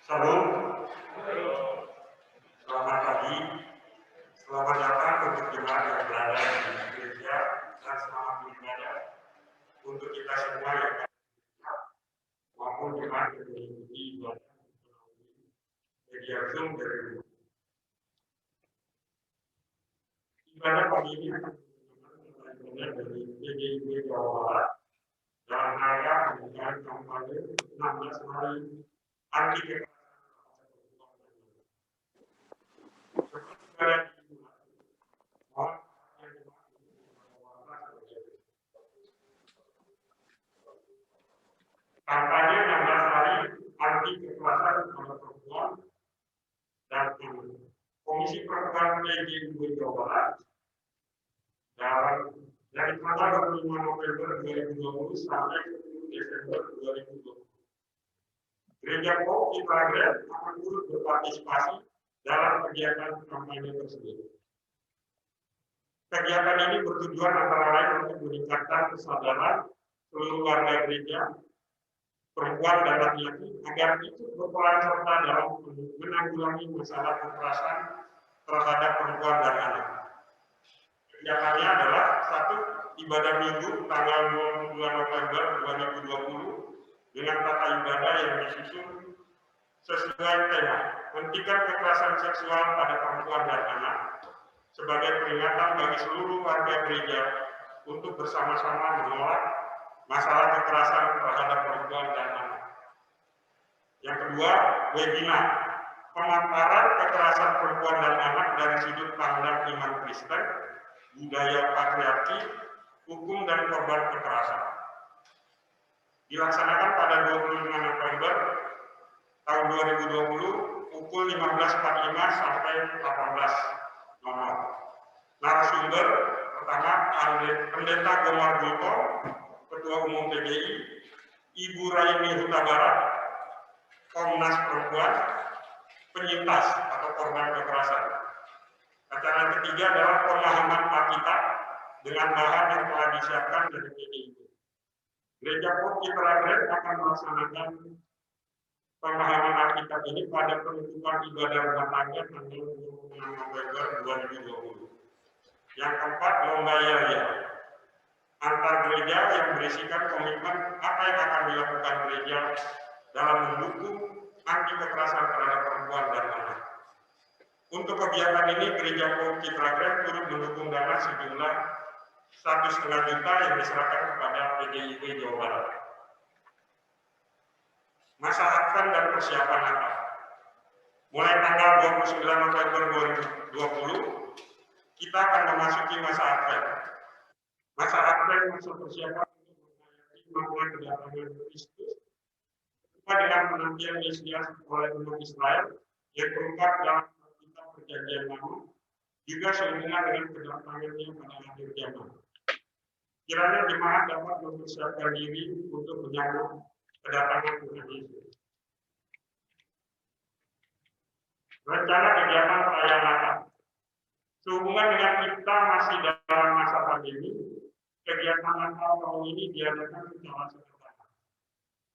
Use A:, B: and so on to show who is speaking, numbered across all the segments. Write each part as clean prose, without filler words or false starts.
A: Salam, selamat pagi, selamat datang untuk jemaat yang berada di gereja dan selamat beribadah untuk kita semua yang ada maupun jemaat yang mengikuti ibadah media Zoom dari rumah. Ibadah pagi ini akan dimulai dari PGIB Jawa Barat dalam rangka pembukaan kampanye 16 hari anti kekerasan. Kampanye 16 hari anti kekerasan kepada perempuan dan Komisi Perempuan PGIB Jawa Barat dari tanggal 25 November 2020 sampai 10 Desember 2020. Gereja Pop Citragrad akan turut berpartisipasi dalam kegiatan kampanye tersebut. Kegiatan ini bertujuan antara lain untuk meningkatkan kesadaran seluruh warga gereja, perempuan dan laki-laki agar ikut berperan serta dalam menanggulangi masalah kekerasan terhadap perempuan dan anak. Kegiatannya adalah 1. Ibadah Minggu tanggal 22 November 2020 dengan tata ibadah yang disusun sesuai tema hentikan kekerasan seksual pada perempuan dan anak sebagai peringatan bagi seluruh warga gereja untuk bersama-sama menolak masalah kekerasan terhadap perempuan dan anak. Yang kedua, webinar pemaparan kekerasan perempuan dan anak dari sudut pandang iman Kristen, budaya patriarki, hukum dan korban kekerasan. Dilaksanakan pada 25 November tahun 2020 pukul 15.45 sampai 18.00. Narasumber pertama Pendeta Gomar Gulto, Ketua Umum PGI, Ibu Raini Huta Barat, Komnas Perempuan, penyintas atau korban kekerasan. Acara ketiga adalah pemahaman Alkitab dengan bahan yang telah disiapkan dari PGI. Gereja Pop Citragrad akan melaksanakan pemahaman Alkitab ini pada penutupan ibadah rumah tangga tanggal 26 November 2020. Yang keempat, lomba yel-yel antar gereja yang berisikan komitmen apa yang akan dilakukan gereja dalam mendukung anti kekerasan terhadap perempuan dan anak. Untuk kegiatan ini, Gereja Pop Citragrad turut mendukung dana sejumlah 1,5 juta yang diserahkan kepada PGIB Jawa Barat. Masa Advent dan persiapan Natal. Mulai tanggal 29 November 2020, kita akan memasuki masa Advent. Masa Advent masa persiapan untuk menghadapi makna kedatangan Kristus dengan penantian Mesias oleh umat Israel yang terungkap dalam Alkitab Perjanjian Lama, juga sehubungan dengan kedatangannya pada akhir zaman. Kiranya jemaat dapat mempersiapkan diri untuk menyambut kedatangan Tuhan Yesus. Rencana kegiatan perayaan Natal. Sehubungan dengan kita masih dalam masa pandemi, kegiatan Natal tahun ini diadakan secara sederhana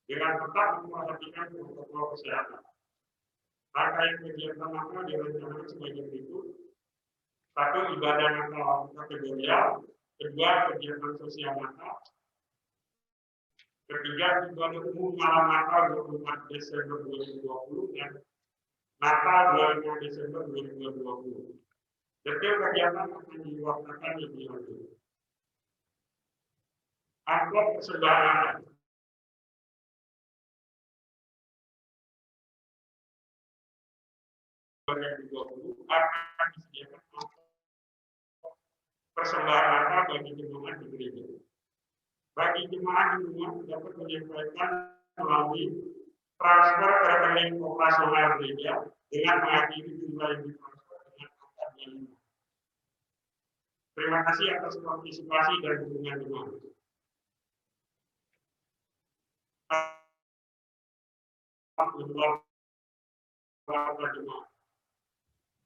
A: dengan tetap memperhatikan protokol kesehatan. Rangkaian kegiatan Natal direncanakan sebagai berikut: 1. Ibadah Natal kategorial, 2. Kegiatan sosial Natal, 3. Ibadah umum malam Natal 24 Desember 2020 dan Natal 25 Desember 2020. Detail kegiatan akan diwakilkan lebih lanjut. Amplop persembahan Natal. Akan disediakan persembahan Natal bagi jemaat di gereja. Bagi jemaat di rumah dapat menyampaikan melalui transfer ke rekening operasional gereja dengan mengakhiri jumlah yang ditransfer dengan angka 25. Terima kasih atas partisipasi dan dukungan jemaat.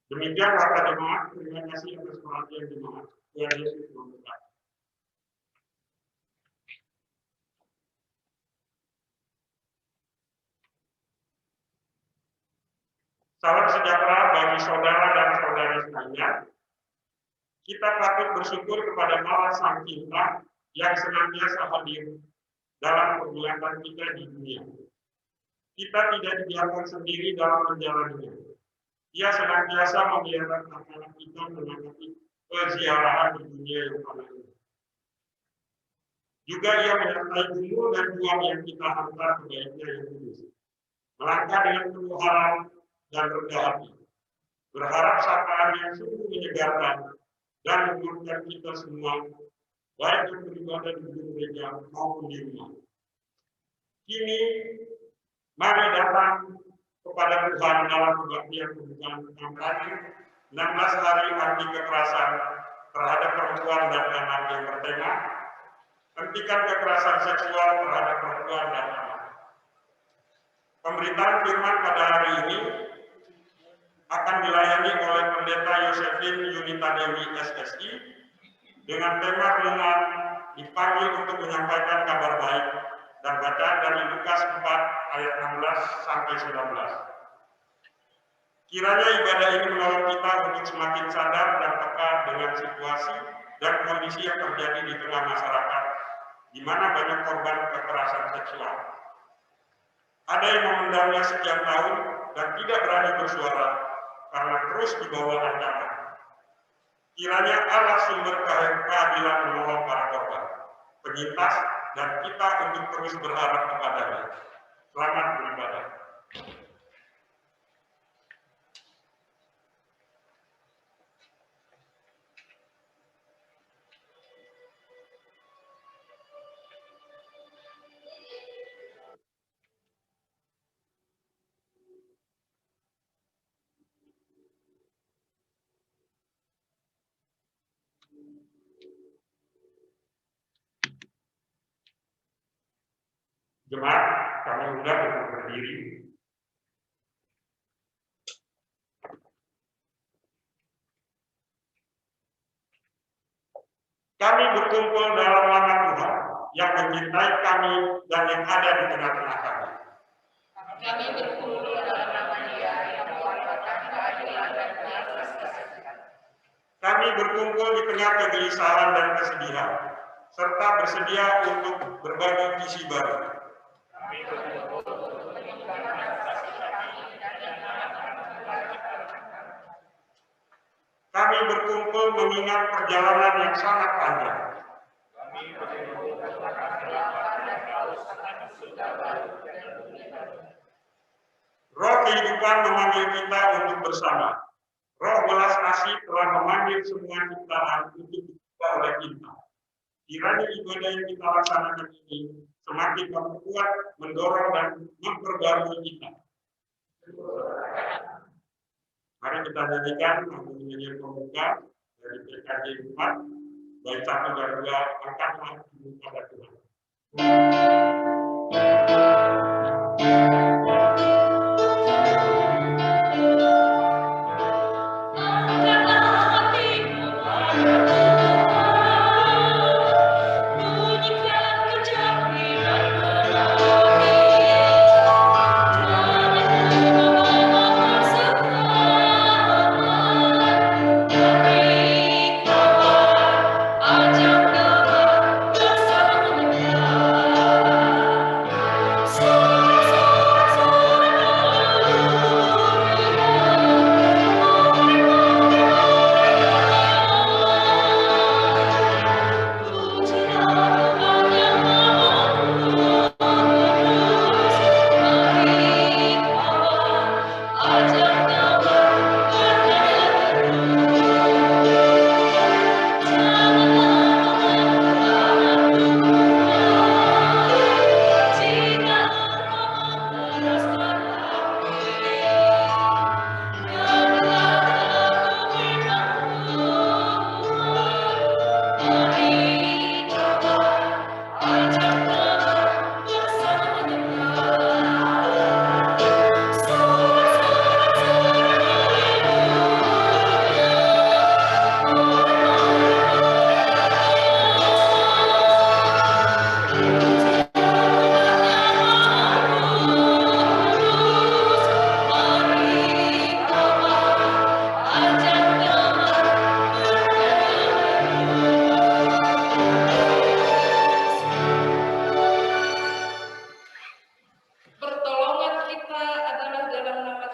A: Demikian warga jemaat, terima kasih atas perhatian jemaat. Tuhan Yesus memberkati. Salam sejahtera bagi saudara dan saudari sekalian. Kita patut bersyukur kepada Allah Sang Cinta yang senantiasa hadir dalam pergulatan kita di dunia. Kita tidak dibiarkan sendiri dalam menjalaninya. Ia senantiasa membiarkan anak-anak kita menghadapi peziarahan di dunia yang fana ini. Juga ia menyertai umur dan juang yang kita hantar ke baiknya yang kudus. Melangkah dengan penuh harap dan rendah hati. Berharap sapaan yang sungguh menyegarkan dan menguatkan kita semua, baik yang beribadah di gedung gereja maupun di rumah. Kini, mari datang kepada Tuhan dalam kebaktian pembukaan kampanye 16 hari anti kekerasan terhadap perempuan dan anak yang bertema hentikan kekerasan seksual terhadap perempuan dan anak. Pemberitaan firman pada hari ini akan dilayani oleh Pendeta Yosefin Yunita Dewi SSI dengan tema renungan dipanggil untuk menyampaikan kabar baik dan bacaan dari Lukas 4 ayat 16 sampai 19. Kiranya ibadah ini menolong kita untuk semakin sadar dan peka dengan situasi dan kondisi yang terjadi di tengah masyarakat, di mana banyak korban kekerasan seksual. Ada yang memendamnya sekian tahun dan tidak berani bersuara karena terus dibawa ancaman. Kiranya Allah sumber keadilan menolong para korban, penyintas, dan kita untuk terus berharap kepadanya. Selamat beribadah. Jemaat, kami undang untuk berdiri. Kami berkumpul dalam nama Tuhan yang mencintai kami dan yang ada di tengah-tengah kami.
B: Kami berkumpul dalam nama Dia yang mewartakan keadilan dan kebenaran.
A: Kami berkumpul di tengah kegelisahan dan kesedihan, serta bersedia untuk berbagi visi baru. Kami berkumpul mengingat perjalanan yang sangat panjang. Roh kehidupan memanggil kita untuk bersama. Roh belas kasih telah memanggil semua ciptaan untuk dicoba oleh kita. Kiranya ibadah yang kita laksanakan ini semakin memperkuat, mendorong, dan memperbarui kita. Mari kita nyanyikan nyanyian pembuka dari PKJ 4, baik 1 dan 2, angkatlah kepada Tuhan.
B: Ajak doa bersama kita.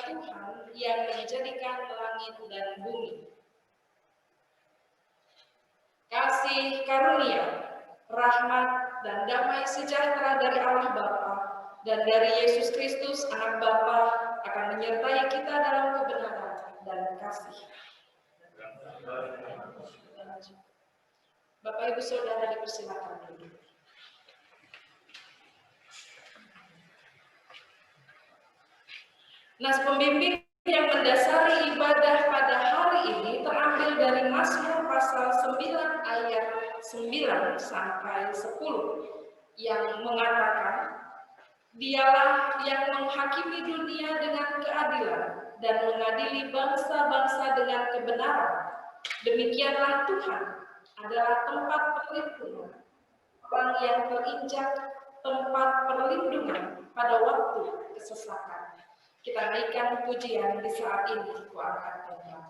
B: Tuhan yang menjadikan langit dan bumi. Kasih karunia, rahmat, dan damai sejahtera dari Allah Bapa dan dari Yesus Kristus Anak Bapa akan menyertai kita dalam kebenaran dan kasih. Bapak Ibu Saudara dipersilakan duduk. Nas pembimbing yang mendasari ibadah pada hari ini terambil dari Mazmur pasal 9 ayat 9 sampai 10 yang mengatakan, Dialah yang menghakimi dunia dengan keadilan dan mengadili bangsa-bangsa dengan kebenaran. Demikianlah Tuhan adalah tempat perlindungan, orang yang terinjak tempat perlindungan pada waktu kesesakan. Kita naikkan pujian di saat ini, kuangkat Tuhan.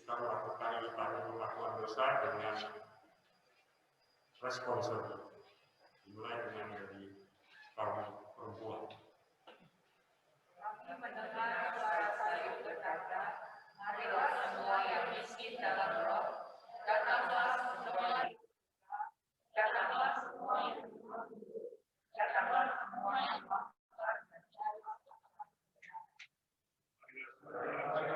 A: kita melakukan pengakuan dosa dengan responsibel, dimulai dengan dari kaum perempuan.
B: Kami mendengar suara Sayup berkata, marilah semua yang miskin dalam roh, datanglah semua yang datanglah semua yang datanglah semua yang lapar dan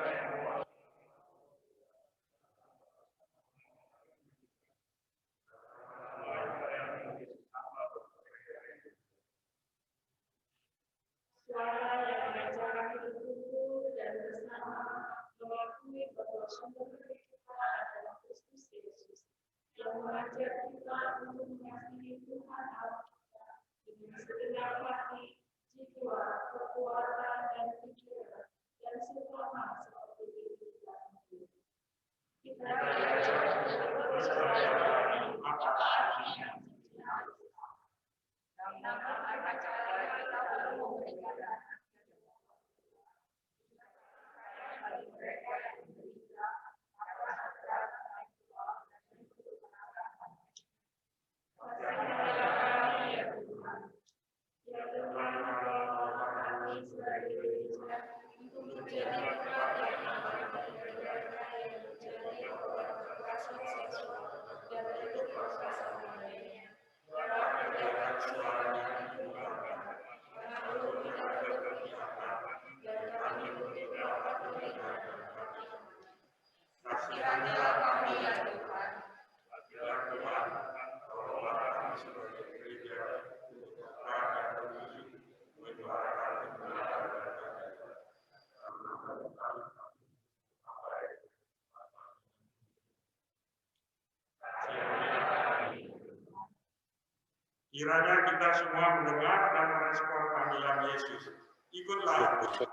A: Kiranya kita semua mendengar dan merespon panggilan Yesus. Ikutlah aku.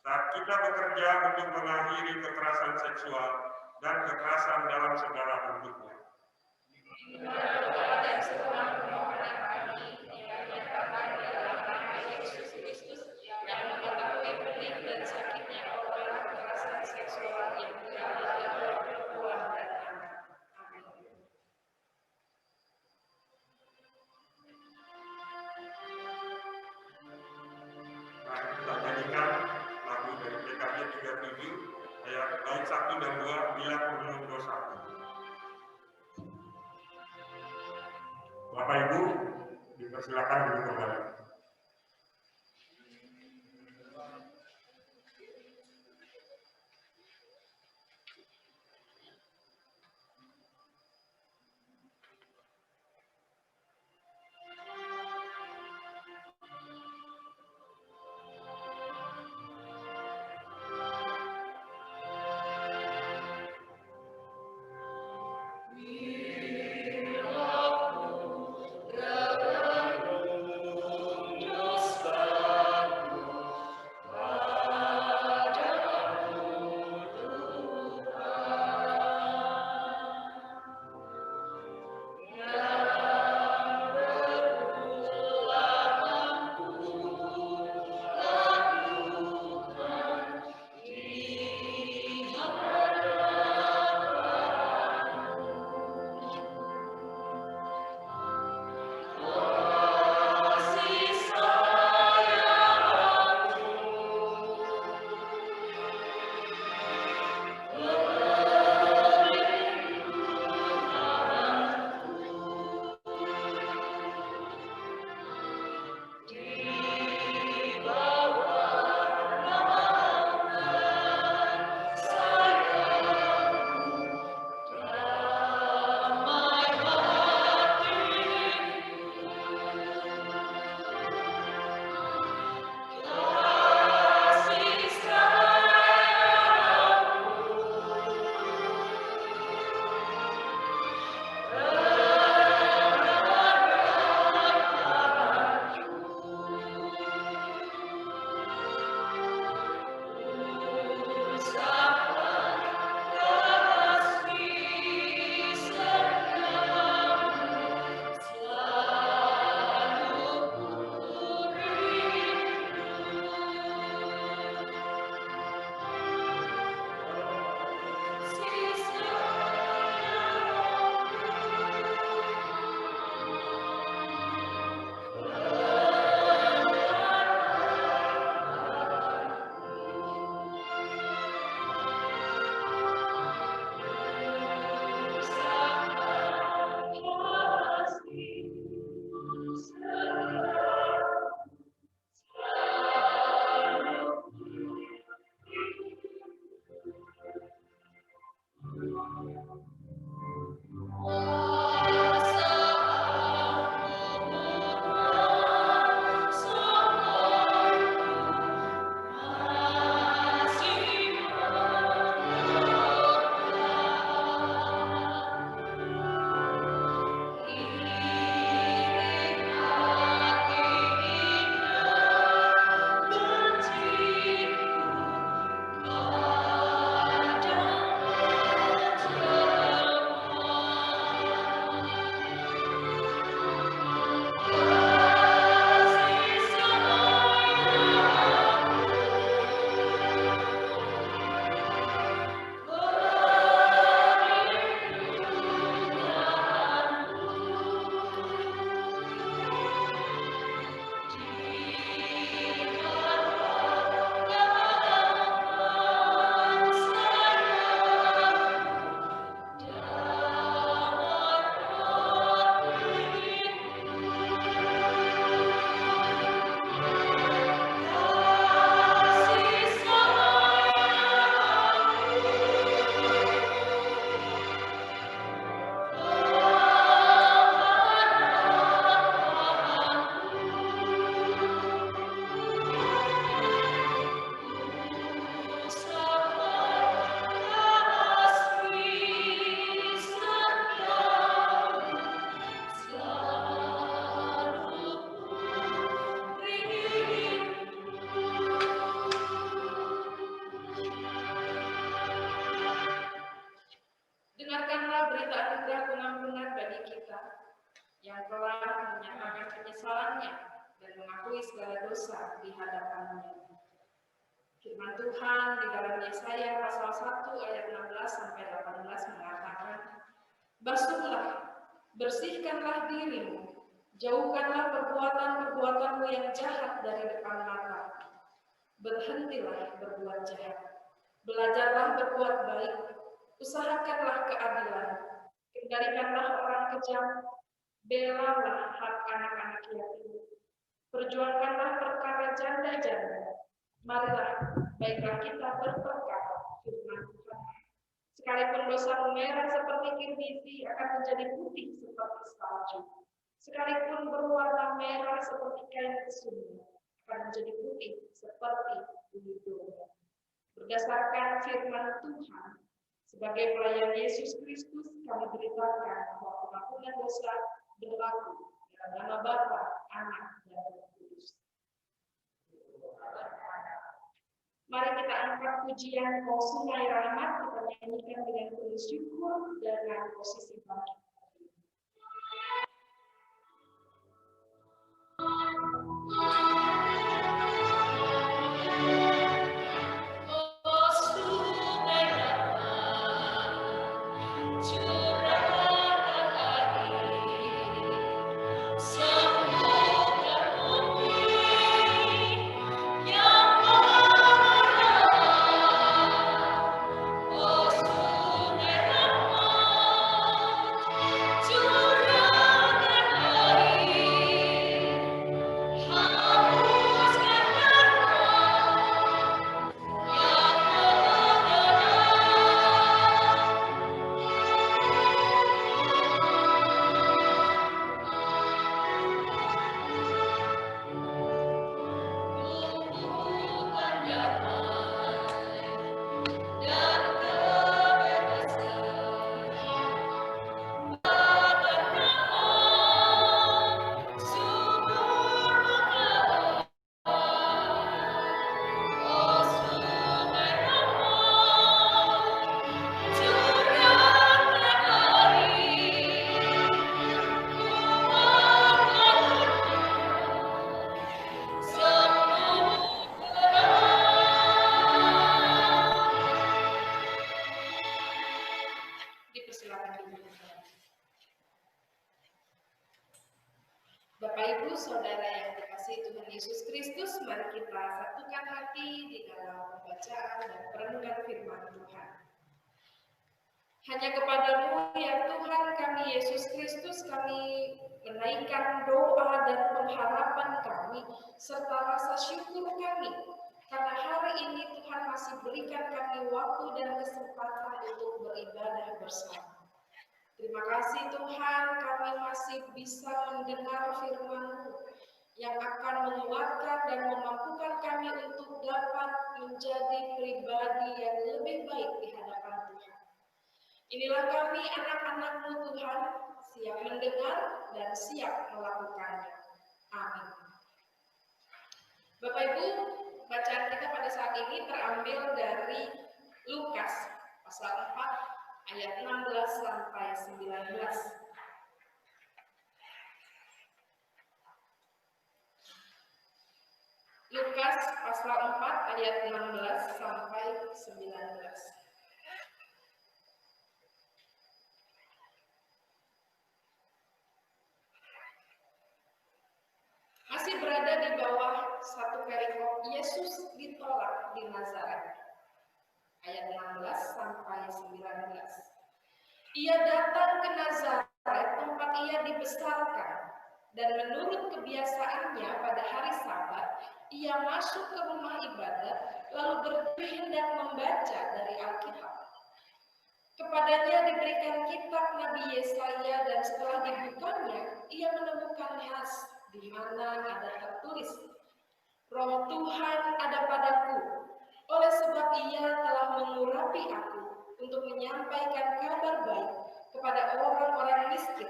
A: Saat kita bekerja untuk mengakhiri kekerasan seksual dan kekerasan dalam segala bentuknya.
B: Dan setelah permohonan kami yang dinyatakan dalam nama Yesus Kristus yang mengetahui pedih dan sakitnya korban kekerasan seksual yang dialami oleh perempuan dan anak. Amin.
A: Nah, kita nyanyikan lagu dari PKJ 37 ayat bait 1 dan 2 bila penuh dosaku. Bapak Ibu, dipersilakan duduk kembali.
B: Bila ku Firman Tuhan di dalam Yesaya pasal 1 ayat 16 sampai 18 mengatakan, "Basuhlah, bersihkanlah dirimu, jauhkanlah perbuatan-perbuatanmu yang jahat dari depan mata. Berhentilah berbuat jahat, belajarlah berbuat baik, usahakanlah keadilan, kendalikanlah orang kejam, belalah hak anak-anak yatim, perjuangkanlah perkara janda-janda. Marilah, baiklah kita berperkara firman Tuhan. Sekalipun dosamu merah seperti kirmisi akan menjadi putih seperti salju. Sekalipun berwarna merah seperti kain kesumba akan menjadi putih seperti bulu domba." Berdasarkan firman Tuhan, sebagai pelayan Yesus Kristus, kami beritakan bahwa pengampunan dosa berlaku dalam nama Bapa, Anak, dan Roh Kudus. Mari kita angkat pujian "Kau Sungai Rahmat", kita nyanyikan dengan penuh syukur dengan posisi bangkit. Dipersilakan dulu. Bapak Ibu Saudara yang dikasihi Tuhan Yesus Kristus, mari kita satukan hati di dalam pembacaan dan perenungan firman Tuhan. Hanya kepadamu ya Tuhan kami Yesus Kristus kami menaikkan doa dan pengharapan kami serta rasa syukur kami karena hari ini Tuhan masih berikan kami waktu dan kesempatan untuk beribadah bersama. Terima kasih Tuhan, kami masih bisa mendengar firman-Mu yang akan menguatkan dan memampukan kami untuk dapat menjadi pribadi yang lebih baik di hadapan Tuhan. Inilah kami anak-anak-Mu Tuhan, siap mendengar dan siap melakukannya. Amin. Bapak Ibu, bacaan kita pada saat ini terambil dari Lukas pasal 4 ayat 16 sampai 19. Lukas pasal 4 ayat 16 sampai 19. Masih berada di bawah satu perikop, Yesus ditolak di Nazaret. Ayat 16 sampai 19. Ia datang ke Nazaret tempat ia dibesarkan, dan menurut kebiasaannya pada hari Sabat, ia masuk ke rumah ibadat lalu berkehendak membaca dari Alkitab. Kepadanya diberikan kitab Nabi Yesaya dan setelah dibukanya, ia menemukan nas di mana ada tertulis, "Roh Tuhan ada padaku, oleh sebab ia telah mengurapi aku untuk menyampaikan kabar baik kepada orang-orang miskin,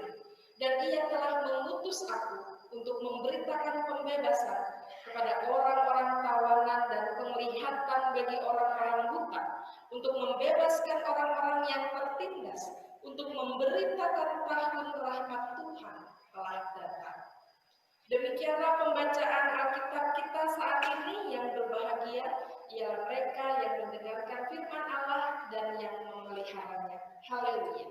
B: dan ia telah mengutus aku untuk memberitakan pembebasan kepada orang-orang tawanan dan penglihatan bagi orang-orang buta, untuk membebaskan orang-orang yang tertindas, untuk memberitakan tahun rahmat Tuhan telah datang." Demikianlah pembacaan Alkitab kita saat ini yang berbahagia, ialah mereka yang mendengarkan firman Allah dan yang memeliharanya. Haleluya.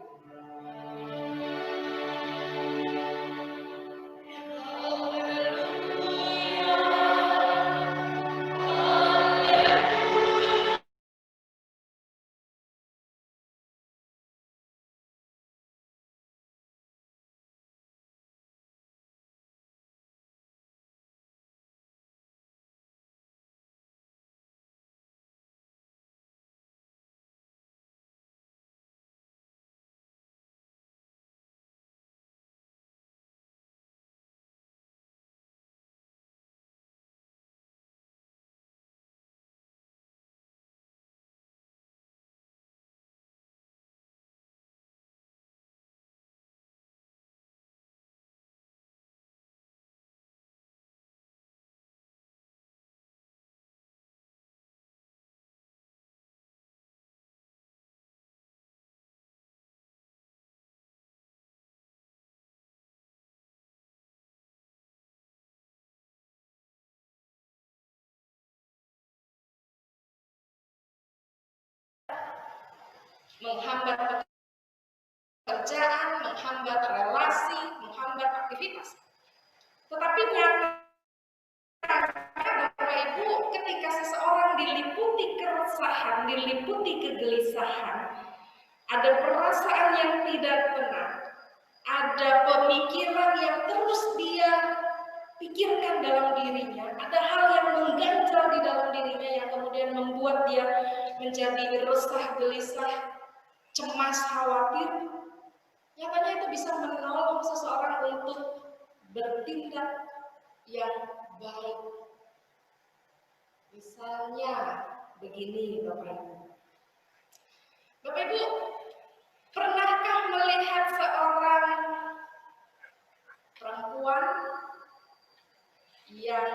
B: Menghambat pekerjaan, menghambat relasi, menghambat aktivitas. Tetapi nyatanya Bapak Ibu, ketika seseorang diliputi keresahan, diliputi kegelisahan, ada perasaan yang tidak tenang, ada pemikiran yang terus dia pikirkan dalam dirinya, ada hal yang mengganjal di dalam dirinya yang kemudian membuat dia menjadi resah, gelisah, cemas, khawatir, nyatanya itu bisa menolong seseorang untuk bertindak yang baik. Misalnya begini Bapak Ibu. Bapak Ibu, pernahkah melihat seorang perempuan yang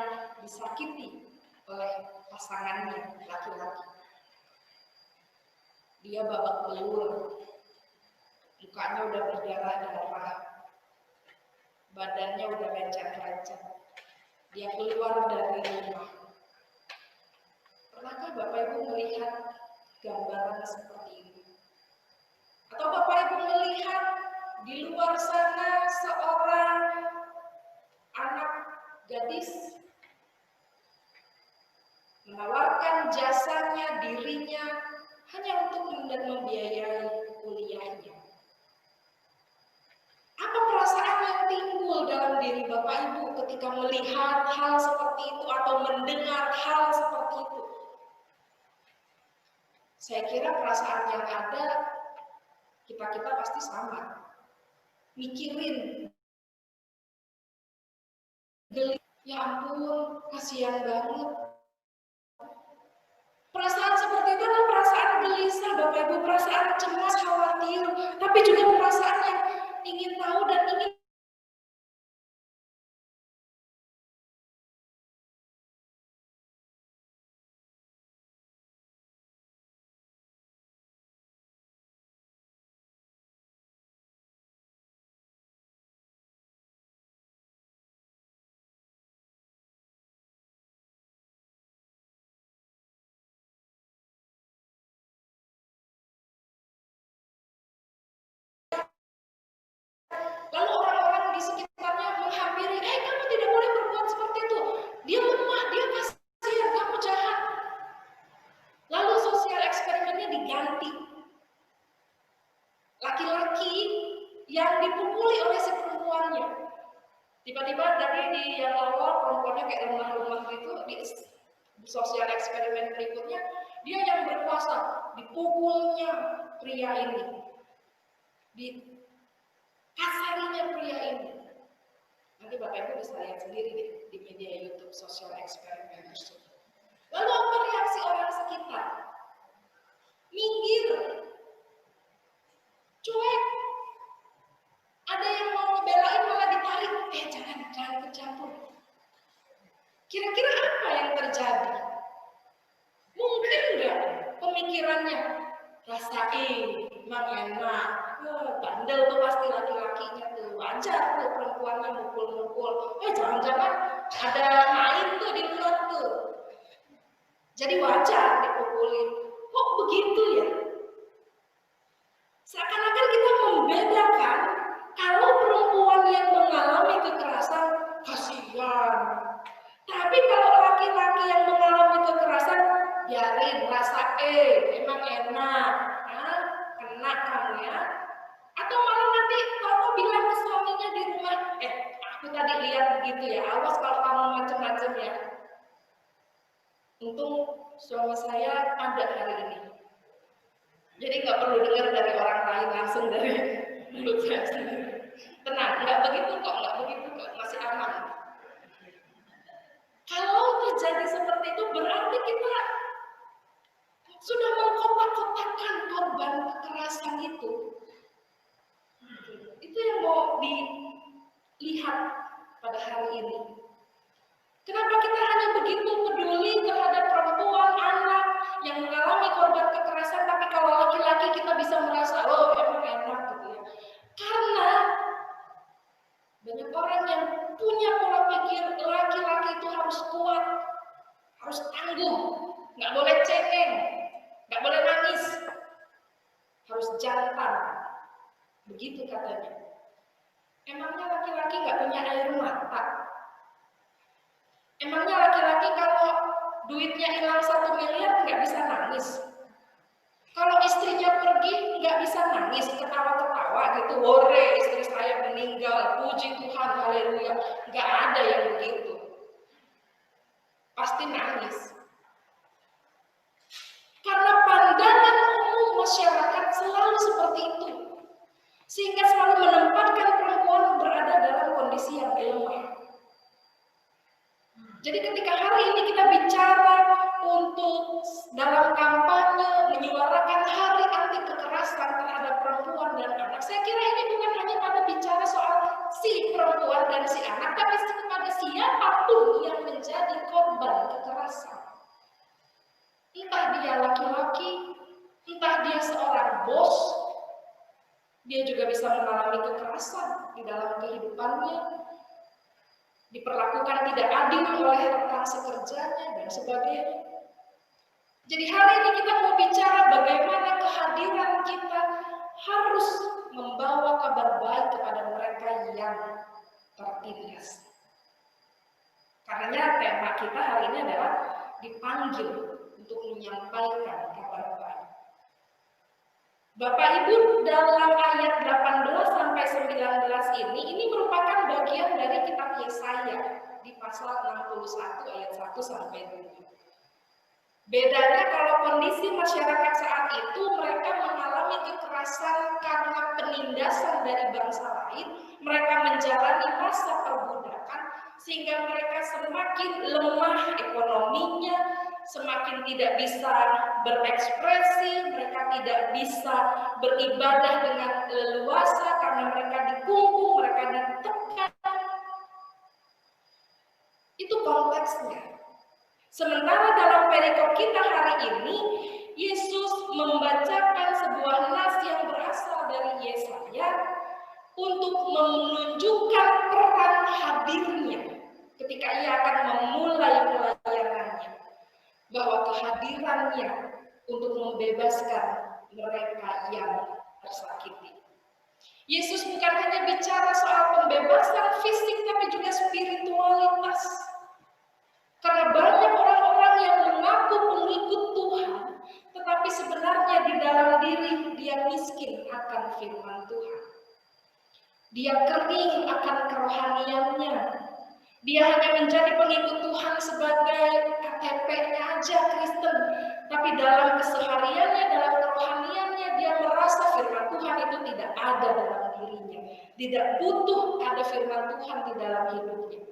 B: disakiti oleh pasangannya laki-laki? Dia babak belur, mukanya udah berdarah-darah, badannya udah lecet-lecet, dia keluar dari rumah. Pernahkah Bapak Ibu melihat gambaran seperti ini? Atau Bapak Ibu melihat di luar sana seorang anak gadis menawarkan jasanya, dirinya hanya untuk membiayai kuliahnya. Apa perasaan yang timbul dalam diri Bapak Ibu ketika melihat hal seperti itu atau mendengar hal seperti itu? Saya kira perasaan yang ada kita pasti sama. Mikirin, ya ampun, kasihan banget. Perasaan seperti itu adalah perasaan gelisah, Bapak Ibu, perasaan cemas, khawatir, tapi juga perasaan yang ingin tahu dan ingin lalu orang-orang di sekitarnya menghampiri, kamu tidak boleh berbuat seperti itu. Dia lemah, dia kasihan, kamu jahat. Lalu sosial eksperimennya diganti. Laki-laki yang dipukuli oleh si perempuannya. Tiba-tiba dari di yang awal perempuannya kayak lemah-lemah gitu, di sosial eksperimen berikutnya, dia yang berkuasa, dipukulnya pria ini. Kasarinya pria ini. Nanti Bapak Ibu bisa lihat sendiri deh di media YouTube sosial eksperimen tersebut. Lalu apa reaksi orang sekitar? Minggir, cuek. Ada yang mau ngebelain malah ditarik. Jangan ikut campur. Kira-kira apa yang terjadi? Mungkin enggak pemikirannya rasain, emang enak. Bandel tuh pasti laki-lakinya tuh, wajar tuh perempuannya mukul-mukul. Jangan-jangan ada main tuh di luar tuh. Jadi wajar dipukulin. Kok begitu ya? Seakan-akan kita membedakan kalau perempuan yang mengalami kekerasan, kasihan. Tapi kalau laki-laki yang mengalami kekerasan, biarin, rasa emang enak. Hah? Kena kamu ya. Atau malah nanti kamu bilang ke suaminya di rumah, aku tadi lihat begitu ya, awas kalau kamu macam-macam ya. Untung suami saya ada hari ini. Jadi nggak perlu dengar dari orang lain, langsung dari mulut saya sendiri. Tenang, nggak begitu kok, masih aman. Kalau terjadi seperti itu berarti kita sudah mengkotak-kotakkan korban kekerasan itu. Itu yang mau dilihat pada hari ini. Kenapa kita hanya begitu peduli terhadap perempuan, anak yang mengalami korban kekerasan, tapi kalau laki-laki kita bisa merasa, oh emang enak gitu ya. Karena banyak orang yang punya pola pikir laki-laki itu harus kuat, harus tangguh, nggak boleh cengeng, nggak boleh nangis, harus jantan. Begitu katanya. Emangnya laki-laki nggak punya air mata? Emangnya laki-laki kalau duitnya hilang 1 miliar nggak bisa nangis? Kalau istrinya pergi nggak bisa nangis, ketawa-ketawa gitu, hore istri saya meninggal, puji Tuhan, haleluya. Nggak ada yang begitu. Pasti nangis. Karena pandangan umum masyarakat selalu seperti itu. Sehingga selalu menempatkan perempuan berada dalam kondisi yang lemah. Jadi ketika hari ini kita bicara untuk dalam kampanye menyuarakan hari anti kekerasan terhadap perempuan dan anak, saya kira ini bukan hanya pada bicara soal si perempuan dan si anak, tapi kepada siapapun yang menjadi korban kekerasan. Entah dia laki-laki, entah dia seorang bos, dia juga bisa mengalami kekerasan di dalam kehidupannya, diperlakukan tidak adil oleh rekan sekerjanya dan sebagainya. Jadi hari ini kita mau bicara bagaimana kehadiran kita harus membawa kabar baik kepada mereka yang tertindas. Karena tema kita hari ini adalah dipanggil untuk menyampaikan kabar baik. Bapak Ibu, dalam ayat 18 sampai 19 ini merupakan bagian dari kitab Yesaya di pasal 61 ayat 1 sampai 2. Bedanya kalau kondisi masyarakat saat itu mereka mengalami kekerasan karena penindasan dari bangsa lain, mereka menjalani masa perbudakan sehingga mereka semakin lemah ekonominya, semakin tidak bisa berekspresi, mereka tidak bisa beribadah dengan leluasa karena mereka dikungkung, mereka ditekan. Itu konteksnya. Sementara dalam perikop kita hari ini, Yesus membacakan sebuah nas yang berasal dari Yesaya untuk menunjukkan peran hadirnya ketika ia akan memulai pelayanannya. Bahwa kehadirannya untuk membebaskan mereka yang tersakiti. Yesus bukan hanya bicara soal pembebasan fisik, tapi juga spiritualitas. Karena banyak orang-orang yang mengaku pengikut Tuhan, tetapi sebenarnya di dalam diri dia miskin akan firman Tuhan. Dia kering akan kerohaniannya. Dia hanya menjadi pengikut Tuhan sebagai KTP-nya aja Kristen. Tapi dalam kesehariannya, dalam kerohaniannya, dia merasa firman Tuhan itu tidak ada dalam dirinya. Tidak butuh ada firman Tuhan di dalam hidupnya.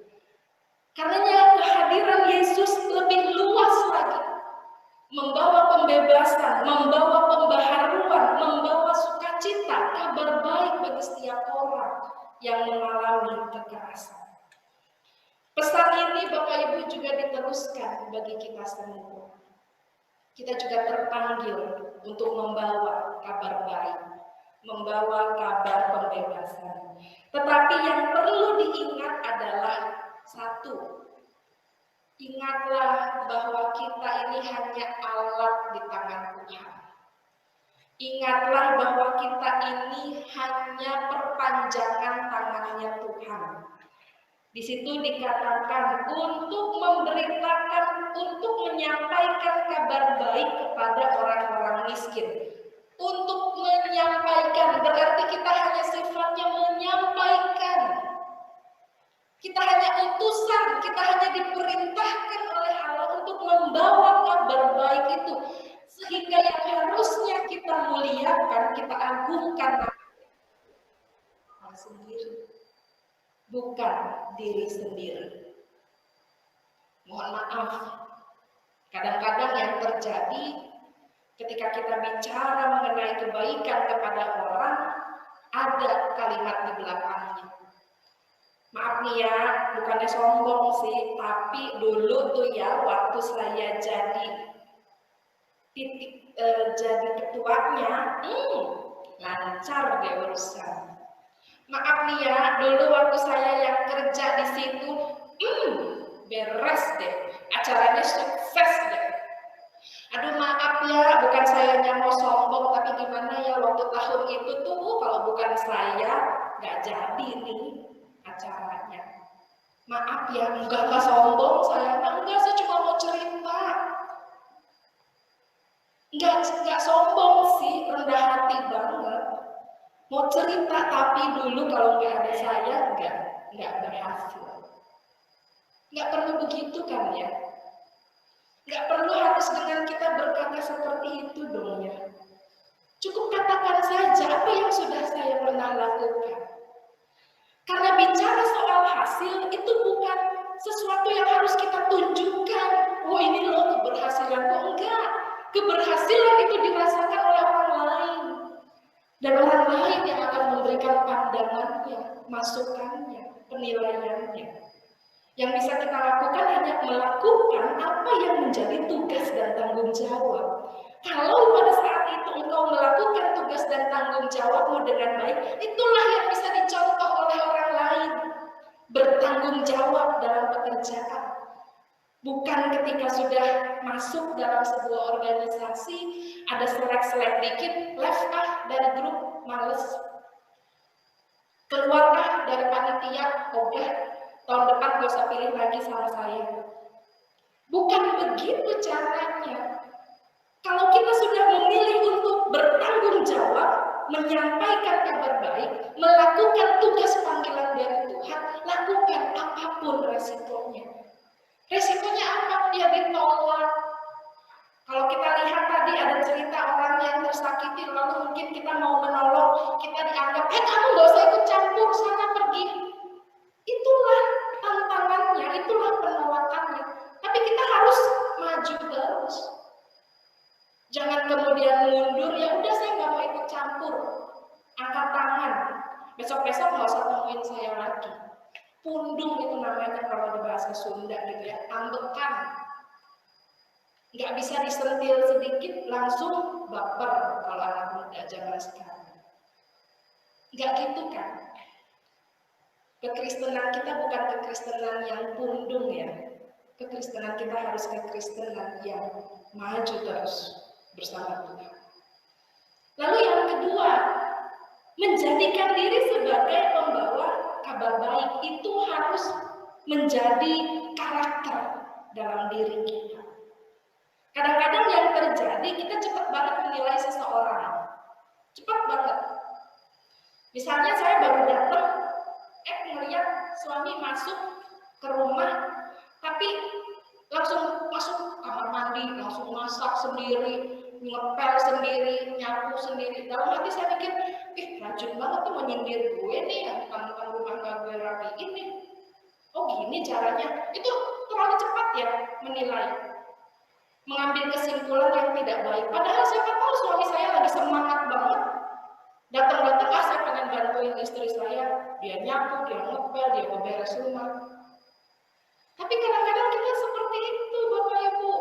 B: Karenanya kehadiran Yesus lebih luas lagi. Membawa pembebasan, membawa pembaharuan, membawa sukacita, kabar baik bagi setiap orang yang mengalami kekerasan. Pesan ini Bapak Ibu juga diteruskan bagi kita semua. Kita juga terpanggil untuk membawa kabar baik, membawa kabar pembebasan. Tetapi yang perlu diingat adalah satu, Ingatlah bahwa kita ini hanya alat di tangan Tuhan. Ingatlah bahwa kita ini hanya perpanjangan tangannya Tuhan. Di situ dikatakan untuk memberitakan, untuk menyampaikan kabar baik kepada orang-orang miskin. Untuk menyampaikan berarti kita hanya sifatnya menyampaikan. Kita hanya utusan, kita hanya diperintahkan oleh Allah untuk membawa kabar baik itu. Sehingga yang harusnya kita muliakan, kita agungkan Allah sendiri, bukan diri sendiri. Mohon maaf, kadang-kadang yang terjadi ketika kita bicara mengenai kebaikan kepada orang, ada kalimat di belakangnya. Maaf nih ya, bukannya sombong sih, tapi dulu tuh ya waktu saya jadi jadi ketuanya, lancar deh urusan. Maaf nih ya, dulu waktu saya yang kerja di situ, beres deh, acaranya sukses deh. Aduh maaf ya, bukan saya yang mau sombong, tapi gimana ya waktu tahun itu tuh kalau bukan saya nggak jadi nih acaranya. Maaf ya, enggak sombong saya, enggak, saya cuma mau cerita. Enggak sombong sih, rendah hati banget. Mau cerita, tapi dulu kalau nggak ada saya, nggak berhasil. Nggak perlu begitu kan ya? Nggak perlu harus dengan kita berkata seperti itu dong ya. Cukup katakan saja apa yang sudah saya pernah lakukan. Karena bicara soal hasil itu bukan sesuatu yang harus kita tunjukkan. Oh ini loh keberhasilanku, enggak. Keberhasilan itu dirasakan oleh orang lain. Dan orang lain yang akan memberikan pandangannya, masukannya, penilaiannya. Yang bisa kita lakukan hanya melakukan apa yang menjadi tugas dan tanggung jawab. Kalau pada saat itu engkau melakukan tugas dan tanggung jawabmu dengan baik, itulah yang bisa dicontoh oleh orang lain. Bertanggung jawab dalam pekerjaan. Bukan ketika sudah masuk dalam sebuah organisasi, ada selek-selek dikit, left dari grup, males. Keluar dari panitia, udah, tahun depan gak usah pilih lagi sama saya. Bukan begitu caranya. Kalau kita sudah memilih untuk bertanggung jawab, menyampaikan kabar baik, melakukan tugas panggilan dari Tuhan, lakukan apapun resikonya. Resikonya apa? Dia ditolak. Kalau kita lihat tadi ada cerita orang yang tersakiti, lalu mungkin kita mau menolong, kita dianggap, kamu gak usah ikut campur, sana pergi. Itulah tantangannya, itulah penolakannya. Tapi kita harus maju terus. Jangan kemudian mundur, ya udah saya nggak mau ikut campur. Angkat tangan. Besok-besok nggak usah temuin saya lagi. Pundung itu namanya kalau di bahasa Sunda gitu ya, ambekan. Nggak bisa disentil sedikit langsung baper kalau anak muda zaman sekarang. Nggak gitu kan? Kekristenan kita bukan kekristenan yang pundung ya. Kekristenan kita harus kekristenan yang maju terus bersama Tuhan. Lalu yang kedua, menjadikan diri sebagai pembawa kabar baik itu harus menjadi karakter dalam diri kita. Kadang-kadang yang terjadi, kita cepat banget menilai seseorang. Cepat banget. Misalnya saya baru datang, melihat suami masuk ke rumah, tapi langsung masuk kamar mandi, langsung masak sendiri, ngepel sendiri, nyapu sendiri. Dalam hati saya mikir, rajin banget tuh menyindir gue nih, yang bukan rumah gak gue rapiin nih. Oh gini caranya. Itu terlalu cepat ya menilai. Mengambil kesimpulan yang tidak baik. Padahal siapa tahu suami saya lagi semangat banget. Datang-datang, saya pengen bantuin istri saya. Dia nyapu, dia ngepel, dia beberes rumah. Tapi kadang-kadang kita seperti itu, Bapak Ibu.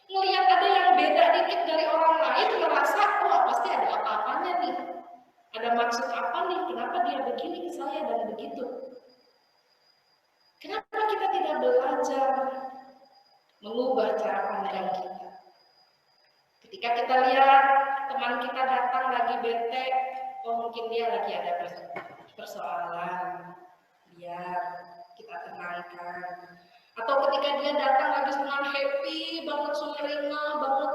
B: Ngelihat ada yang beda dikit dari orang lain, merasa, wah pasti ada apa-apanya nih. Ada maksud apa nih, kenapa dia begini ke saya dan begitu. Kenapa kita tidak belajar Ketika kita lihat teman kita datang lagi bete, oh mungkin dia lagi ada persoalan, biar kita tenangkan. Atau ketika dia datang lagi senang, happy banget, sumringah banget,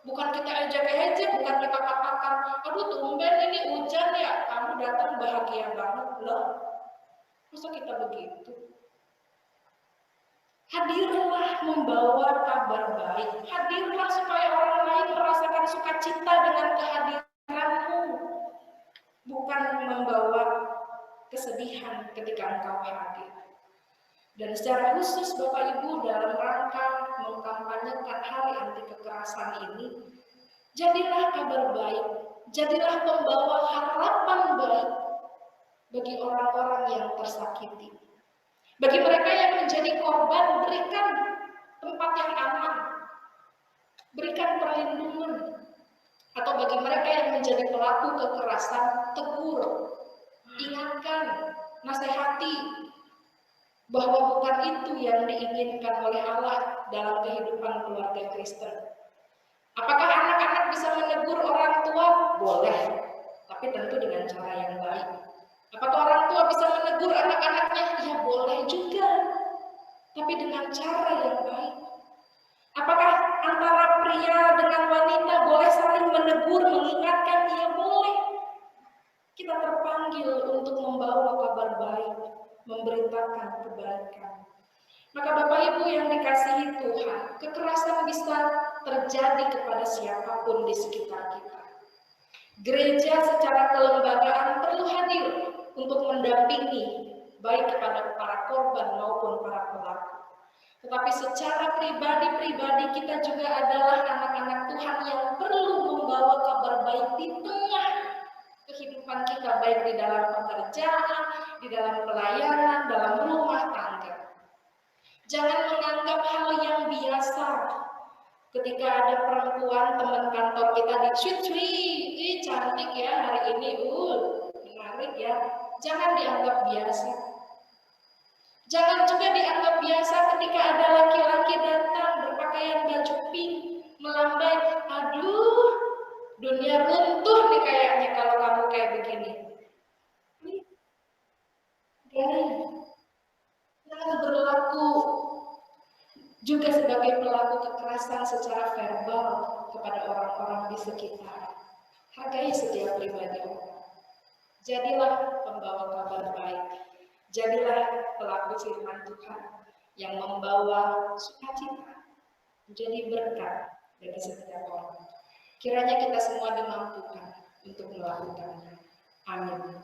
B: bukan kita ejek-ejek, bukan kita katakan, aduh tumben ini hujan ya, kamu datang bahagia banget loh. Masa kita begitu? Hadirlah membawa kabar baik. Hadirlah supaya orang lain merasakan sukacita dengan kehadiranmu. Bukan membawa kesedihan ketika engkau hadir. Dan secara khusus Bapak Ibu dalam rangka mengkampanyekan hari anti kekerasan ini, jadilah kabar baik, jadilah pembawa harapan baik bagi orang-orang yang tersakiti. Bagi mereka yang menjadi korban, berikan tempat yang aman, berikan perlindungan. Atau bagi mereka yang menjadi pelaku kekerasan, tegur, ingatkan, nasihati, bahwa bukan itu yang diinginkan oleh Allah dalam kehidupan keluarga Kristen. Apakah anak-anak bisa menegur orang tua? Boleh, tapi tentu dengan cara yang baik. Apakah orang tua bisa menegur anak-anaknya? Ya boleh juga, tapi dengan cara yang baik. Apakah antara pria dengan wanita boleh saling menegur, mengingatkan? Ya boleh. Kita terpanggil untuk membawa kabar baik, memberitakan kebaikan. Maka Bapak Ibu yang dikasihi Tuhan, kekerasan bisa terjadi kepada siapapun di sekitar kita. Gereja secara kelembagaan perlu hadir untuk mendampingi baik kepada para korban maupun para pelaku. Tetapi secara pribadi-pribadi kita juga adalah anak-anak Tuhan yang perlu membawa kabar baik di tengah kehidupan kita, baik di dalam pekerjaan, di dalam pelayanan, dalam rumah tangga. Jangan menganggap hal yang biasa. Ketika ada perempuan teman kantor kita di cantik ya hari ini, menarik ya. Jangan dianggap biasa. Jangan juga dianggap biasa ketika ada laki-laki datang berpakaian baju pink, melambai, aduh, dunia runtuh nih kayaknya kalau kamu kayak begini. Jangan berlaku juga sebagai pelaku kekerasan secara verbal kepada orang-orang di sekitar. Hargai setiap pribadi orang. Jadilah pembawa kabar baik. Jadilah pelaku firman Tuhan yang membawa sukacita, menjadi berkat bagi setiap orang. Kiranya kita semua dimampukan untuk melakukannya. Amin.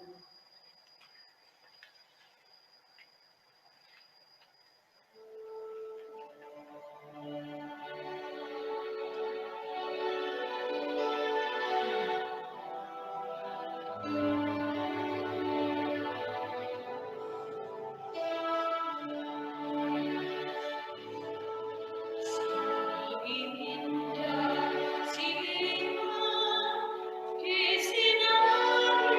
C: Sinar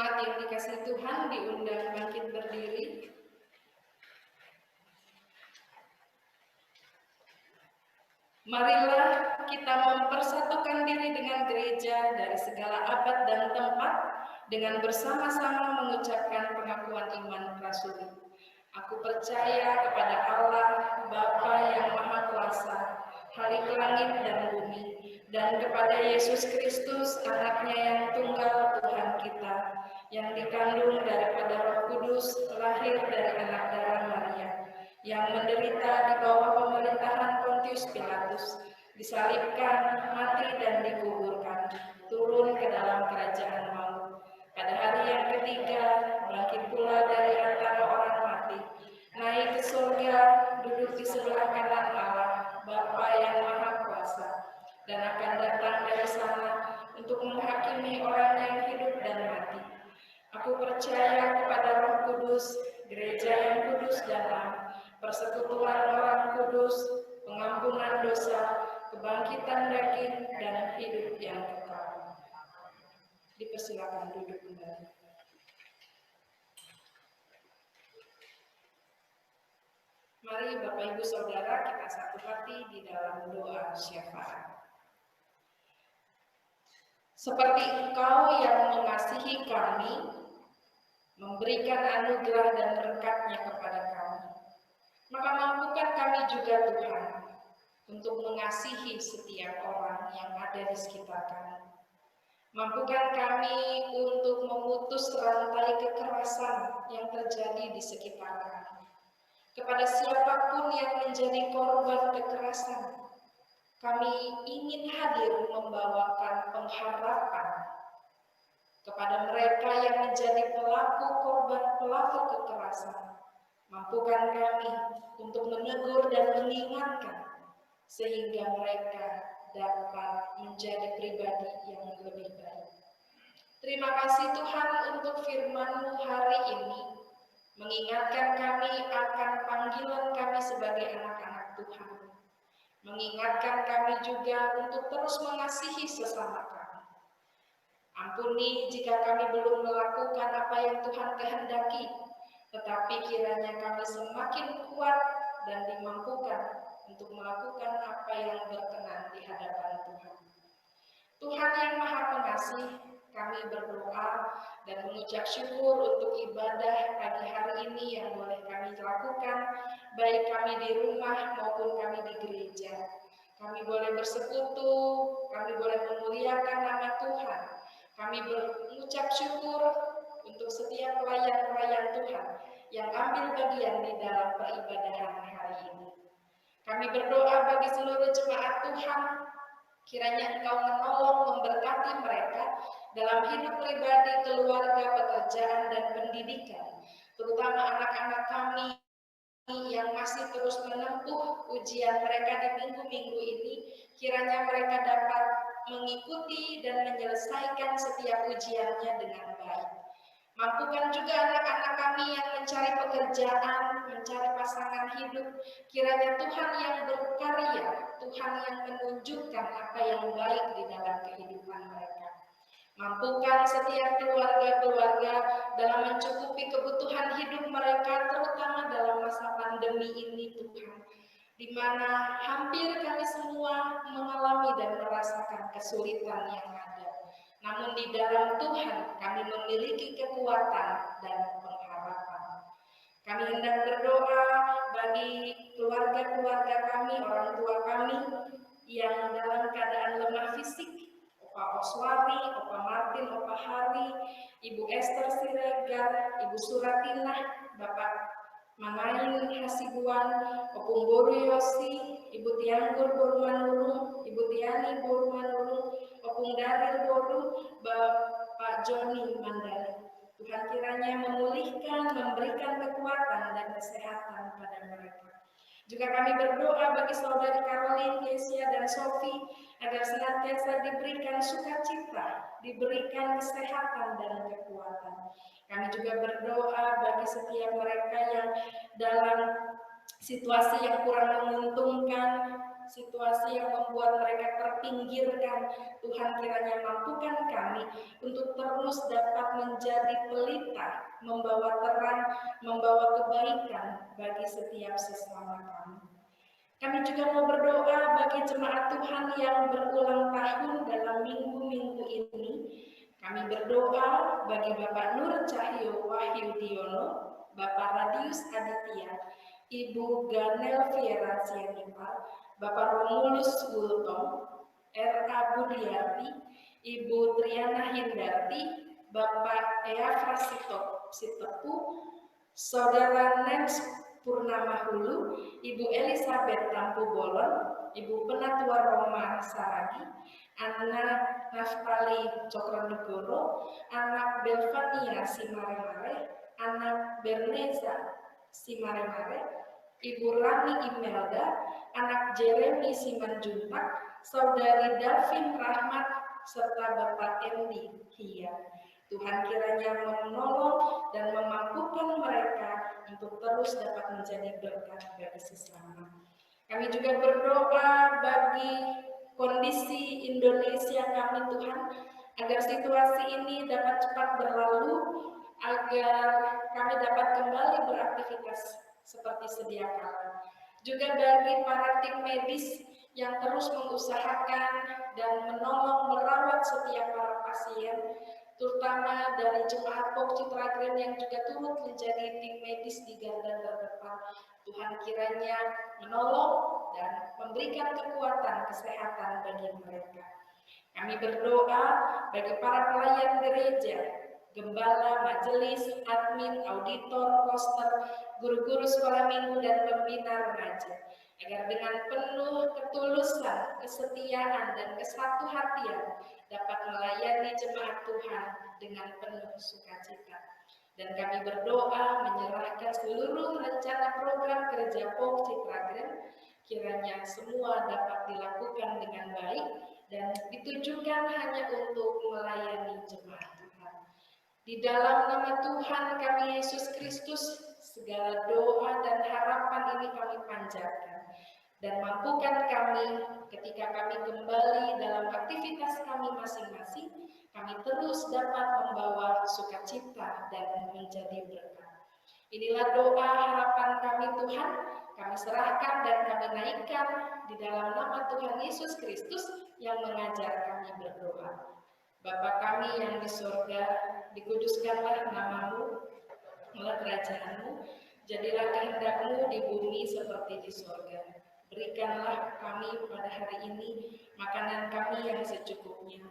B: Jemaat yang dikasihi Tuhan diundang bangkit berdiri. Marilah kita mempersatukan diri dengan gereja dari segala abad dan tempat dengan bersama-sama mengucapkan pengakuan iman rasuli. Aku percaya kepada Allah, Bapa yang Maha Kuasa, Khalik langit dan bumi, dan kepada Yesus Kristus, Anaknya yang tunggal Tuhan kita, yang dikandung daripada Roh Kudus, lahir dari anak darah Maria, yang menderita di bawah pemerintahan Pontius Pilatus, disalibkan, mati dan dikuburkan, turun ke dalam kerajaan maut. Pada hari yang ketiga, bangkit pula dari antara orang mati, naik ke surga, duduk di sebelah kanan Allah, Bapa yang Maha Kuasa, dan akan datang dari sana untuk menghakimi orang yang hidup dan mati. Aku percaya kepada Roh Kudus, gereja yang kudus dan am, persekutuan orang kudus, pengampunan dosa, kebangkitan daging, dan hidup yang kekal. Dipersilakan duduk kembali. Mari Bapak Ibu Saudara kita satu hati di dalam doa syafaat. Seperti Engkau yang mengasihi kami, memberikan anugerah dan berkat-Nya kepada kami, maka mampukan kami juga Tuhan untuk mengasihi setiap orang yang ada di sekitar kami. Mampukan kami untuk memutus rantai kekerasan yang terjadi di sekitar kami. Kepada siapapun yang menjadi korban kekerasan, kami ingin hadir membawakan pengharapan. Kepada mereka yang menjadi pelaku kekerasan, mampukan kami untuk menegur dan mengingatkan, sehingga mereka dapat menjadi pribadi yang lebih baik. Terima kasih Tuhan untuk firman-Mu hari ini, mengingatkan kami akan panggilan kami sebagai anak-anak Tuhan. Mengingatkan kami juga untuk terus mengasihi sesama kami. Ampuni jika kami belum melakukan apa yang Tuhan kehendaki, tetapi kiranya kami semakin kuat dan dimampukan untuk melakukan apa yang berkenan di hadapan Tuhan. Tuhan yang Maha Pengasih, kami berdoa dan mengucap syukur untuk ibadah pagi hari ini yang boleh kami lakukan, baik kami di rumah maupun kami di gereja. Kami boleh bersekutu, kami boleh memuliakan nama Tuhan. Kami mengucap syukur untuk setiap pelayan-pelayan Tuhan yang ambil bagian di dalam peribadahan hari ini. Kami berdoa bagi seluruh jemaat Tuhan, kiranya Engkau menolong memberkati mereka dalam hidup pribadi, keluarga, pekerjaan, dan pendidikan, terutama anak-anak kami yang masih terus menempuh ujian mereka di minggu-minggu ini, kiranya mereka dapat mengikuti dan menyelesaikan setiap ujiannya dengan baik. Mampukan juga anak-anak kami yang mencari pekerjaan, mencari pasangan hidup, kiranya Tuhan yang berkarya, Tuhan yang menunjukkan apa yang baik di dalam kehidupan mereka. Mampukan setiap keluarga-keluarga dalam mencukupi kebutuhan hidup mereka, terutama dalam masa pandemi ini Tuhan, di mana hampir kami semua mengalami dan merasakan kesulitan yang ada. Namun di dalam Tuhan kami memiliki kekuatan dan pengharapan. Kami hendak berdoa bagi keluarga-keluarga kami, orang tua kami yang dalam keadaan lemah fisik, Opa Oswari, Opa Martin, Opa Hari, Ibu Esther Siregar, Ibu Suratinah, Bapak Manain Hasibuan, Opung Boru Yosi, Ibu Tianggur Borumanurung, Ibu Tiani Borumanurung, Opung Daril Boru, Bapak Joni Mandali. Tuhan kiranya memulihkan, memberikan kekuatan dan kesehatan pada mereka. Juga kami berdoa bagi saudari Caroline, Kesia, dan Sophie agar senantiasa diberikan sukacita, diberikan kesehatan dan kekuatan. Kami juga berdoa bagi setiap mereka yang dalam situasi yang kurang menguntungkan, situasi situasi yang membuat mereka terpinggirkan. Tuhan kiranya mampukan kami untuk terus dapat menjadi pelita, membawa terang, membawa kebaikan bagi setiap sesama kami. Kami juga mau berdoa bagi jemaat Tuhan yang berulang tahun dalam minggu-minggu ini. Kami berdoa bagi Bapak Nur Cahyo Wahyudiono, Bapak Radius Aditya, Ibu Ganel Viera Sianipar, Bapak Romulus Wultong, R.A. Budiarti, Ibu Triana Hindarti, Bapak Eafra Sitepu, Saudara Nens Purnama Hulu, Ibu Elizabeth Tampu Bolon, Ibu Penatua Roma Saragi, anak Naftali Cokronegoro, anak Belvania Simaremare, anak Berneza Simaremare, Ibu Rani Imelda, anak Jeremy Simanjuntak, Saudari Davin Rahmat, serta Bapak Endi Hia. Tuhan kiranya menolong dan memampukan mereka untuk terus dapat menjadi berkat bagi sesama. Kami juga berdoa bagi kondisi Indonesia kami Tuhan, agar situasi ini dapat cepat berlalu, agar kami dapat kembali beraktivitas seperti sedia kala. Juga bagi para tim medis yang terus mengusahakan dan menolong merawat setiap para pasien, terutama dari jemaat POK Citra Grand yang juga turut menjadi tim medis di garda terdepan. Tuhan kiranya menolong dan memberikan kekuatan kesehatan bagi mereka. Kami berdoa bagi para pelayan gereja, gembala, majelis, admin, auditor, poster, guru-guru sekolah minggu, dan pembina remaja, agar dengan penuh ketulusan, kesetiaan, dan kesatuhatian dapat melayani jemaat Tuhan dengan penuh sukacita. Dan kami berdoa menyerahkan seluruh rencana program kerja POK Citra Grand, kiranya semua dapat dilakukan dengan baik dan ditujukan hanya untuk melayani jemaat Tuhan. Di dalam nama Tuhan kami Yesus Kristus, segala doa dan harapan ini kami panjatkan. Dan mampukan kami ketika kami kembali dalam aktivitas kami masing-masing, kami terus dapat membawa sukacita dan menjadi berkat. Inilah doa harapan kami Tuhan, kami serahkan dan kami naikkan di dalam nama Tuhan Yesus Kristus yang mengajar kami berdoa. Bapa kami yang di surga, dikuduskanlah namamu, malah kerajaanmu, jadilah kehendak-Mu di bumi seperti di surga. Berikanlah kami pada hari ini makanan kami yang secukupnya,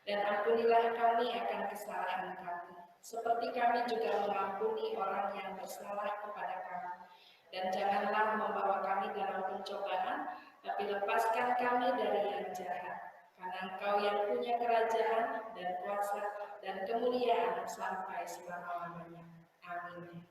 B: dan ampunilah kami akan kesalahan kami, seperti kami juga mengampuni orang yang bersalah kepada kami. Dan janganlah membawa kami dalam pencobaan, tapi lepaskan kami dari yang jahat. Karena Engkau yang punya kerajaan dan kuasa dan kemuliaan sampai selama-lamanya. Amin.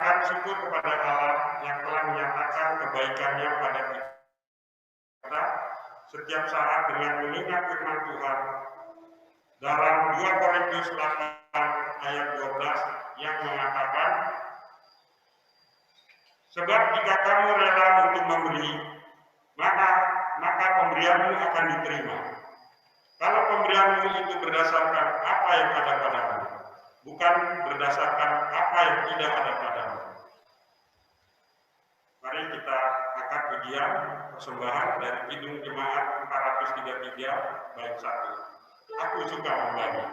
A: Syukur kepada Allah yang telah menyatakan kebaikannya pada kita setiap saat dengan mengingat firman Tuhan dalam 2 Korintus 8 ayat 12 yang mengatakan, sebab jika kamu rela untuk memberi, maka pemberianmu akan diterima. Kalau pemberianmu itu berdasarkan apa yang ada padamu, bukan berdasarkan apa yang tidak ada padamu. Mari kita angkat pujian persembahan dari Kidung Jemaat 433 bait 1. Aku suka membagi.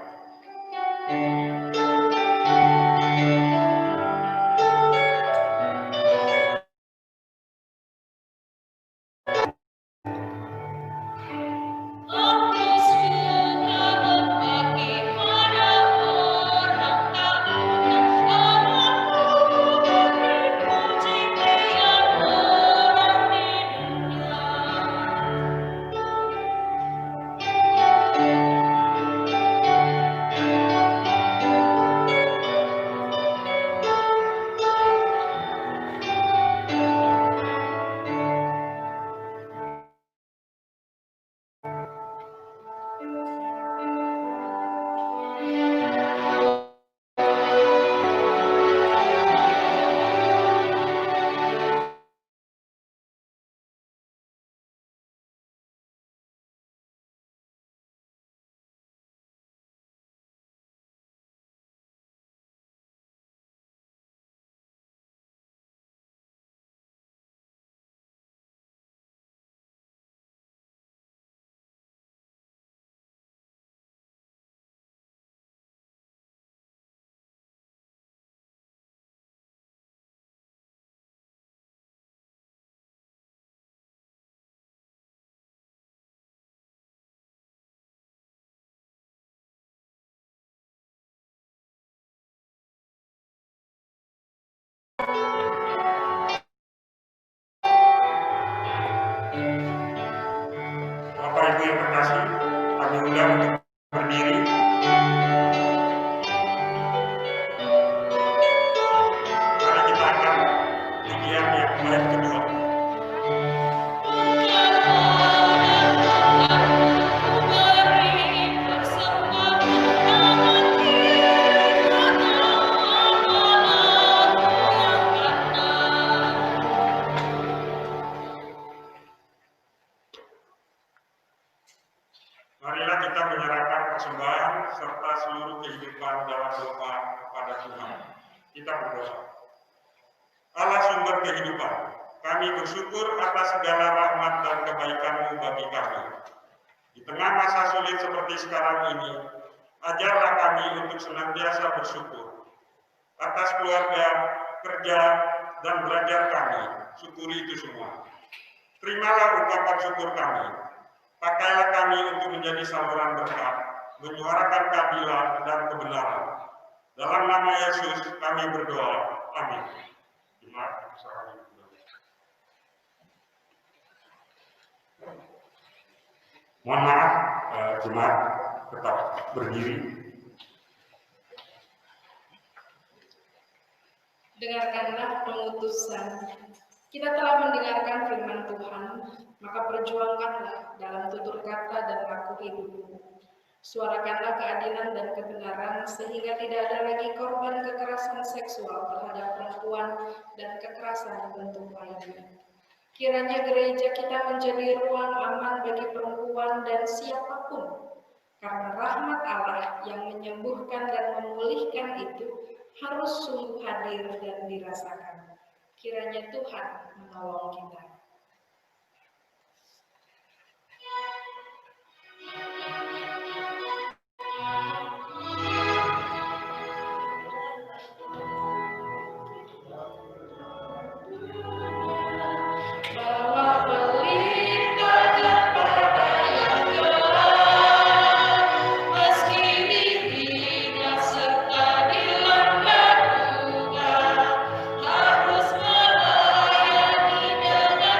A: Bapak Ibu yang terkasih, kami undang untuk berdiri. Mari kita akan pujian yang bait kedua. Marilah kita menyerahkan persembahan serta seluruh kehidupan dalam doa kepada Tuhan. Kita berdoa. Allah sumber kehidupan, kami bersyukur atas segala rahmat dan kebaikan-Mu bagi kami. Di tengah masa sulit seperti sekarang ini, ajarlah kami untuk senantiasa bersyukur. Atas keluarga, kerja, dan belajar kami, syukuri itu semua. Terimalah ungkapan syukur kami. Pakailah kami untuk menjadi saluran berkat, menyuarakan keadilan dan kebenaran. Dalam nama Yesus kami berdoa. Amin. Mohon maaf, jemaat tetap berdiri.
B: Dengarkanlah pengutusan. Kita telah mendengarkan firman Tuhan, maka perjuangkanlah dalam tutur kata dan laku hidupmu. Suarakanlah keadilan dan kebenaran sehingga tidak ada lagi korban kekerasan seksual terhadap perempuan dan kekerasan bentuk lainnya. Kiranya gereja kita menjadi ruang aman bagi perempuan dan siapapun, karena rahmat Allah yang menyembuhkan dan memulihkan itu harus sungguh hadir dan dirasakan. Kiranya Tuhan menolong kita.
C: Harus melayani dengan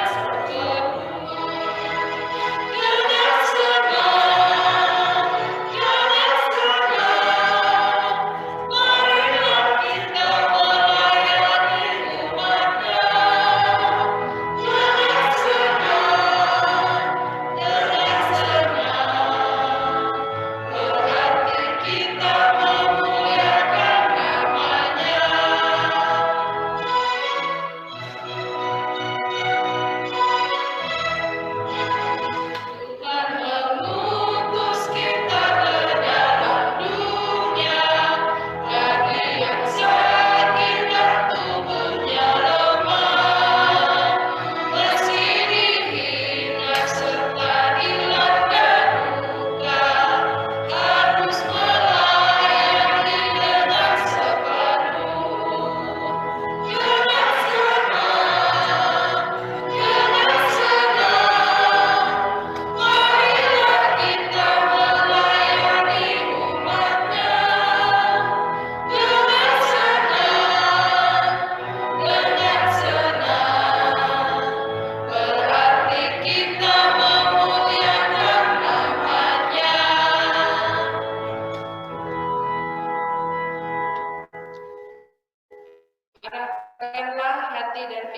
B: Arahkanlah hati dan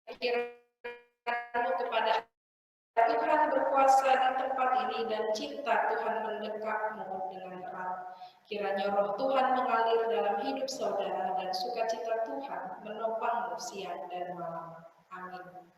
B: pikiranmu kepada Tuhan berkuasa di tempat ini dan cinta Tuhan mendekapmu dengan erat. Kiranya roh Tuhan mengalir dalam hidup saudara dan sukacita Tuhan menopangmu siang dan malam. Amin.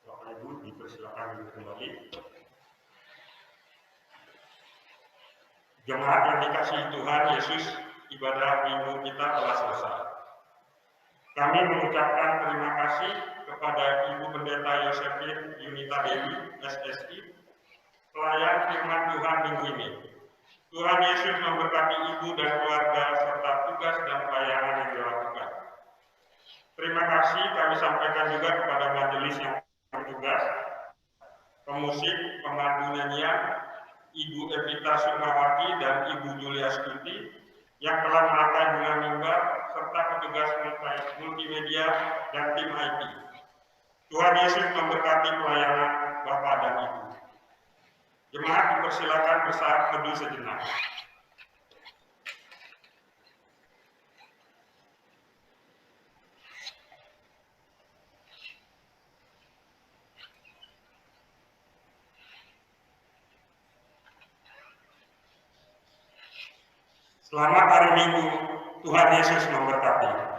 A: Bapak Ibu dipersilakan duduk kembali. Jemaat yang dikasihi Tuhan Yesus, ibadah minggu kita telah selesai. Kami mengucapkan terima kasih kepada Ibu Pendeta Yosefin Yunita Dewi, SSI, pelayan firman Tuhan minggu ini. Tuhan Yesus memberkati Ibu dan keluarga serta tugas dan pelayanan yang dilakukan. Terima kasih kami sampaikan juga kepada majelis yang bertugas, pemusik, pemandu nyanyian, Ibu Evita Sukmawati dan Ibu Julia Stuti yang telah melakukan bunga mimbar serta petugas multimedia dan tim IT. Tuhan Yesus memberkati pelayanan Bapak dan Ibu. Jemaat dipersilakan bersaat teduh sejenak. Selamat hari Minggu, Tuhan Yesus memberkati.